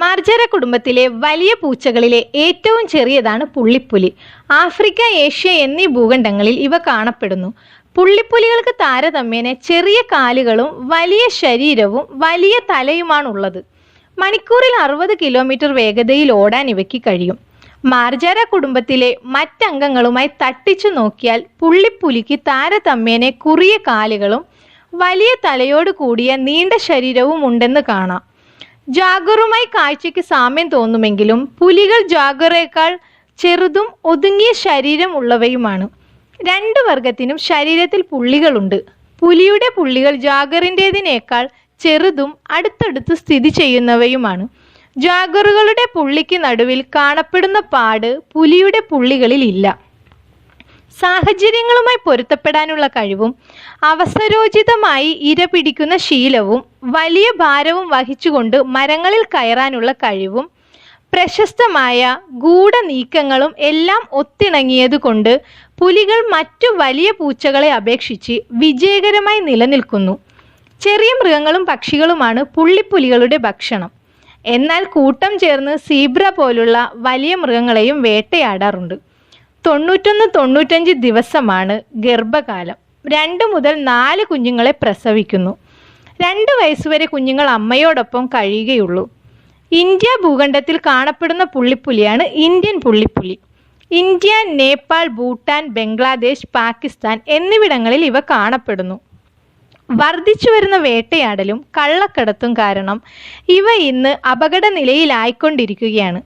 മാർജര കുടുംബത്തിലെ വലിയ പൂച്ചകളിലെ ഏറ്റവും ചെറിയതാണ് പുള്ളിപ്പുലി. ആഫ്രിക്ക, ഏഷ്യ എന്നീ ഭൂഖണ്ഡങ്ങളിൽ ഇവ കാണപ്പെടുന്നു. പുള്ളിപ്പുലികൾക്ക് താരതമ്യേന ചെറിയ കാലുകളും വലിയ ശരീരവും വലിയ തലയുമാണുള്ളത്. മണിക്കൂറിൽ 60 കിലോമീറ്റർ വേഗതയിൽ ഓടാൻ ഇവയ്ക്ക് കഴിയും. മാർജര കുടുംബത്തിലെ മറ്റംഗങ്ങളുമായി തട്ടിച്ചു നോക്കിയാൽ പുള്ളിപ്പുലിക്ക് താരതമ്യേന കുറിയ കാലുകളും വലിയ തലയോട് കൂടിയ നീണ്ട ശരീരവും ഉണ്ടെന്ന് കാണാം. ജാഗറുമായി കാഴ്ചയ്ക്ക് സാമ്യം തോന്നുമെങ്കിലും പുലികൾ ജാഗറേക്കാൾ ചെറുതും ഒതുങ്ങിയ ശരീരം ഉള്ളവയുമാണ്. രണ്ട് വർഗത്തിനും ശരീരത്തിൽ പുള്ളികളുണ്ട്. പുലിയുടെ പുള്ളികൾ ജാഗറിൻ്റേതിനേക്കാൾ ചെറുതും അടുത്തടുത്ത് സ്ഥിതി ചെയ്യുന്നവയുമാണ്. ജാഗറുകളുടെ പുള്ളിക്ക് നടുവിൽ കാണപ്പെടുന്ന പാട് പുലിയുടെ പുള്ളികളിൽ ഇല്ല. സാഹചര്യങ്ങളുമായി പൊരുത്തപ്പെടാനുള്ള കഴിവും അവസരോചിതമായി ഇര പിടിക്കുന്ന ശീലവും വലിയ ഭാരവും വഹിച്ചുകൊണ്ട് മരങ്ങളിൽ കയറാനുള്ള കഴിവും പ്രശസ്തമായ ഗൂഢനീക്കങ്ങളും എല്ലാം ഒത്തിണങ്ങിയതുകൊണ്ട് പുലികൾ മറ്റു വലിയ പൂച്ചകളെ അപേക്ഷിച്ച് വിജയകരമായി നിലനിൽക്കുന്നു. ചെറിയ മൃഗങ്ങളും പക്ഷികളുമാണ് പുള്ളിപ്പുലികളുടെ ഭക്ഷണം. എന്നാൽ കൂട്ടം ചേർന്ന് സീബ്ര പോലുള്ള വലിയ മൃഗങ്ങളെയും വേട്ടയാടാറുണ്ട്. 91-95 ദിവസമാണ് ഗർഭകാലം. 2 മുതൽ 4 കുഞ്ഞുങ്ങളെ പ്രസവിക്കുന്നു. 2 വയസ്സുവരെ കുഞ്ഞുങ്ങൾ അമ്മയോടൊപ്പം കഴിയുകയുള്ളൂ. ഇന്ത്യ ഭൂഖണ്ഡത്തിൽ കാണപ്പെടുന്ന പുള്ളിപ്പുലിയാണ് ഇന്ത്യൻ പുള്ളിപ്പുലി. ഇന്ത്യ, നേപ്പാൾ, ഭൂട്ടാൻ, ബംഗ്ലാദേശ്, പാകിസ്ഥാൻ എന്നിവിടങ്ങളിൽ ഇവ കാണപ്പെടുന്നു. വർദ്ധിച്ചു വരുന്ന വേട്ടയാടലും കള്ളക്കടത്തും കാരണം ഇവ ഇന്ന് അപകട നിലയിലായിക്കൊണ്ടിരിക്കുകയാണ്.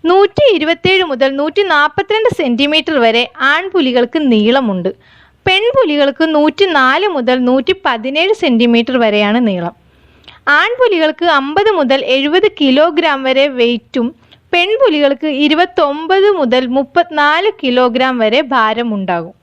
127 മുതൽ 142 സെൻറ്റിമീറ്റർ വരെ ആൺപുലികൾക്ക് നീളമുണ്ട്. പെൺപുലികൾക്ക് 104 മുതൽ 117 സെൻറ്റിമീറ്റർ വരെയാണ് നീളം. ആൺപുലികൾക്ക് 50 മുതൽ 70 കിലോഗ്രാം വരെ വെയ്റ്റും പെൺപുലികൾക്ക് 29 മുതൽ 34 കിലോഗ്രാം വരെ ഭാരമുണ്ടാകും.